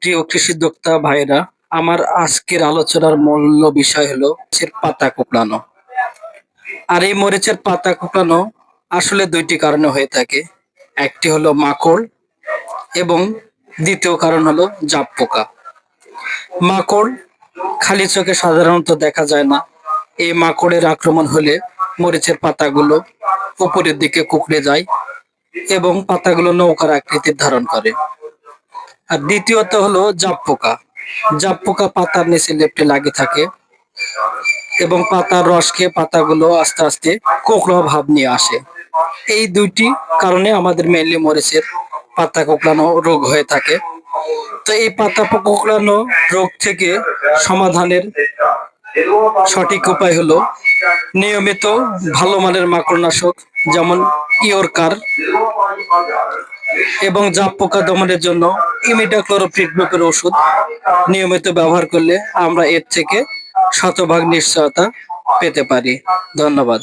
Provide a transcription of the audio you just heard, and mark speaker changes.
Speaker 1: প্রিয় কৃষিদোক্তা ভাইরা, আমার আজকের আলোচনার মূল বিষয় হলো মরিচের পাতা কুঁকড়ানো। আর এই মরিচের পাতা কুঁকড়ানো আসলে দুইটি কারণে হয়ে থাকে। একটি হলো মাকড় এবং দ্বিতীয় কারণ হলো জাপ পোকা। মাকড় খালি চোখে সাধারণত দেখা যায় না। এই মাকড়ের আক্রমণ হলে মরিচের পাতাগুলো উপরের দিকে কুঁকড়ে যায় এবং পাতাগুলো নৌকার আকৃতির ধারণ করে। আর দ্বিতীয়ত হলো জাপ পোকা। জাপ পোকা পাতার নিচে লেপ্টে লাগে থাকে এবং পাতার রস খেয়ে পাতাগুলো আস্তে আস্তে কোঁকড়া ভাব নিয়ে আসে। এই দুইটি কারণে আমাদের মেনলি মরিচের পাতা কোঁকড়ানো রোগ হয়ে থাকে। তো এই পাতা কোঁকড়ানো রোগ থেকে সমাধানের সঠিক উপায় হলো নিয়মিত ভালো মানের মাকড়নাশক, যেমন ইওরকার, এবং জাপ পোকা দমনের জন্য ইমিডাক্লোরোপিড গ্রুপের ওষুধ নিয়মিত ব্যবহার করলে আমরা এর থেকে শতভাগ নিশ্চয়তা পেতে পারি। ধন্যবাদ।